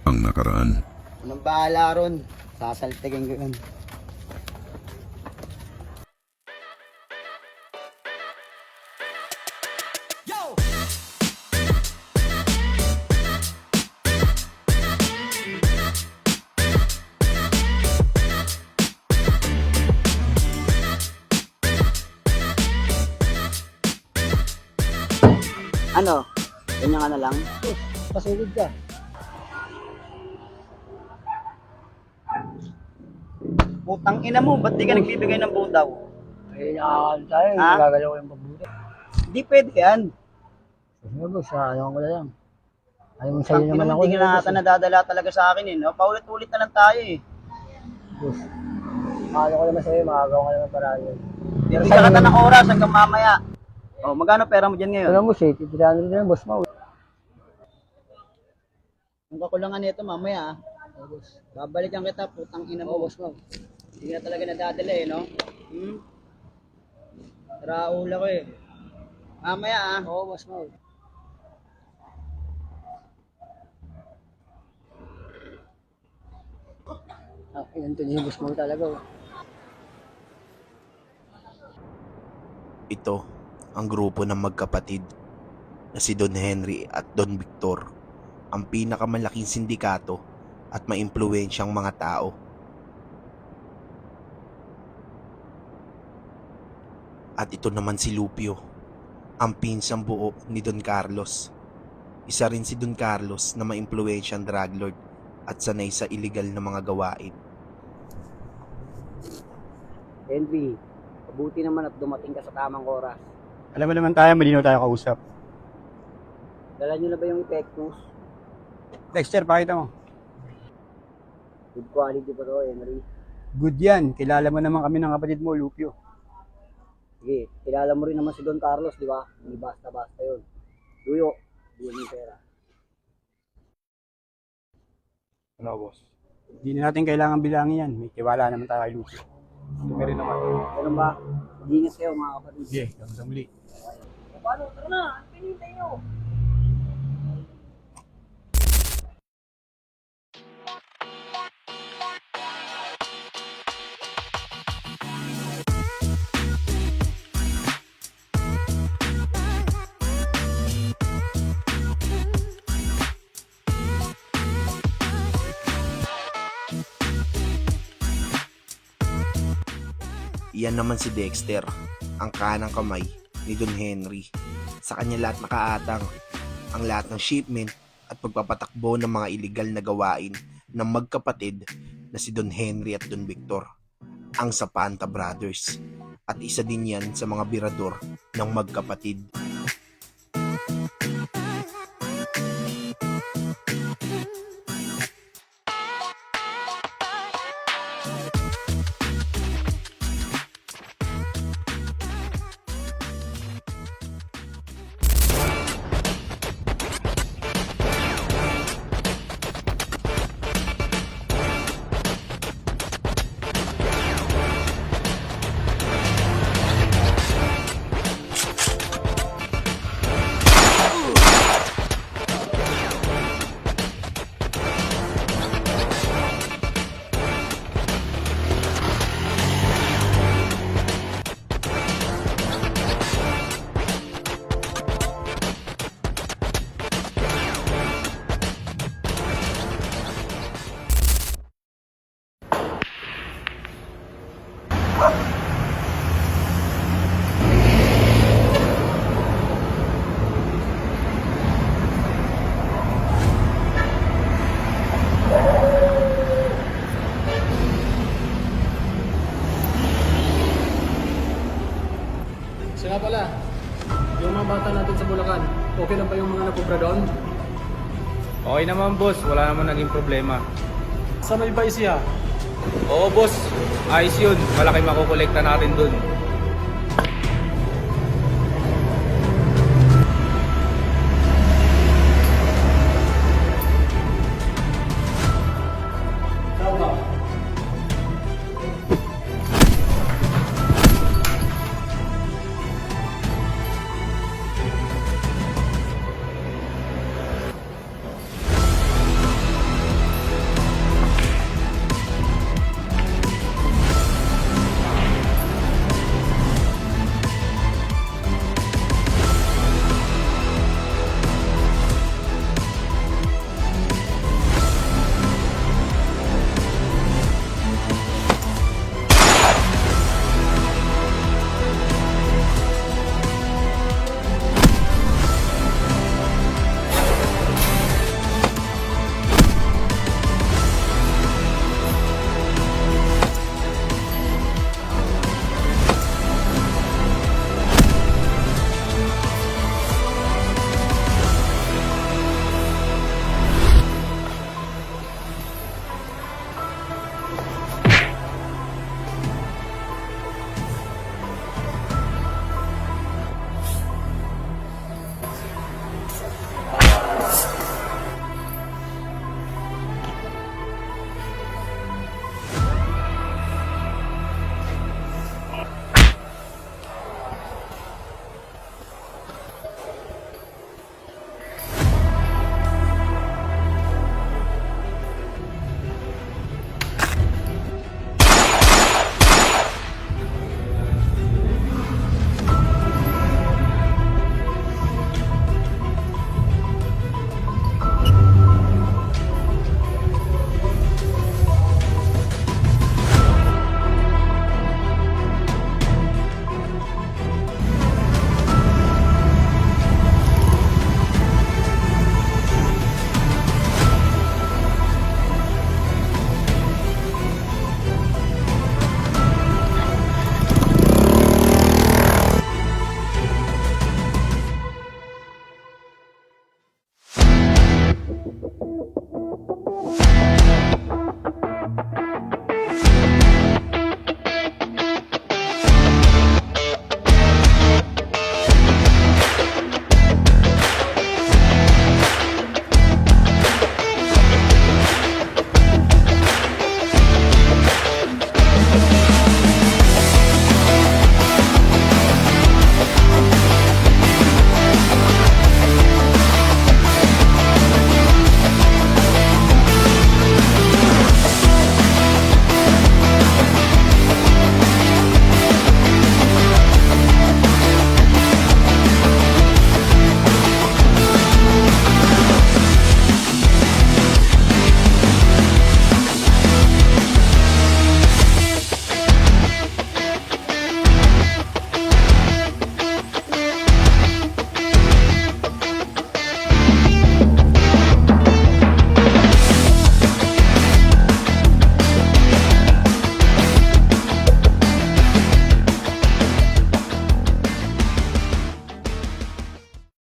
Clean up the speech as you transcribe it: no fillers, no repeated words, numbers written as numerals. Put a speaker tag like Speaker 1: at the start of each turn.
Speaker 1: ang nakaraan.
Speaker 2: Anong bahala ron? Sasaltigin ko yun. Ano? Ganyan ka na lang?
Speaker 3: Pasulid ka.
Speaker 2: Putang ina mo, ba't di ka nagbibigay ng butaw?
Speaker 3: Ay, nakakal tayo.
Speaker 2: Ha?
Speaker 3: Gagalaw ko yung pabuti.
Speaker 2: Hindi pwede yan.
Speaker 3: Sige, boss. Ano ko na lang. Ayaw mo
Speaker 2: Ang
Speaker 3: sa'yo
Speaker 2: ina
Speaker 3: naman
Speaker 2: mo,
Speaker 3: ako.
Speaker 2: hindi ka na ata nadadala talaga sa akin eh. No? Paulit-ulit na lang tayo eh.
Speaker 3: Boss. Ano ko naman sa'yo. Makagawa ka naman paraan yun.
Speaker 2: Bibigyan ka ng oras hanggang mamaya. Oh, magkano pera mo dyan ngayon?
Speaker 3: Alam mo, boss eh. Titirahan rin na boss mo.
Speaker 2: Kung kakulangan nito mamaya ah. Oh, boss. Babalikan kita, putang ina mo.
Speaker 3: Oo, boss mo.
Speaker 2: Hindi na talaga nadadala eh, no? Raula ko eh. Mamaya ah.
Speaker 3: Oo, boss mo. Ilan to yung boss mo talaga.
Speaker 4: Ito ang grupo ng magkapatid na si Don Henry at Don Victor, ang pinakamalaking sindikato at maimpluwensyang mga tao. At ito naman si Lupio, ang pinsang buo ni Don Carlos. Isa rin si Don Carlos na maimpluwensyang drug lord at sanay sa illegal na mga gawain.
Speaker 2: Henry, mabuti naman at dumating ka sa tamang oras.
Speaker 5: Alam mo naman tayo, malinaw tayo kausap.
Speaker 2: Dala nyo na ba yung Epectus?
Speaker 5: Dexter, pakita mo.
Speaker 2: Good quality pa to, Henry.
Speaker 5: Good yan. Kilala mo naman kami ng kapatid mo, Lupio.
Speaker 2: Sige, kilala mo rin naman si Don Carlos, di ba? Hindi basta-basta yun. Duyo, duyo yung pera.
Speaker 5: Ano, boss? Hindi na natin kailangan bilangin yan. May tiwala naman tayo kay Lupio. Kami rin naman.
Speaker 2: Ganun ba? Mag-ingat kayo mga kapatid.
Speaker 5: Sige, hanggang sa muli.
Speaker 2: Paano? Tara na! Ano pinintay nyo?
Speaker 4: Iyan naman si Dexter, ang kanang kamay ni Don Henry. Sa kanya lahat nakaatang ang lahat ng shipment at pagpapatakbo ng mga illegal na gawain ng magkapatid na si Don Henry at Don Victor, ang Zapanta Brothers. At isa din yan sa mga birador ng magkapatid.
Speaker 6: Siya nga pala, yung mga bata natin sa Bulacan, okay lang ba yung mga napubra doon?
Speaker 7: Okay naman boss, wala naman naging problema.
Speaker 6: Sa may ba siya?
Speaker 7: Oo boss, ayos yun, malaki makukolekta natin dun.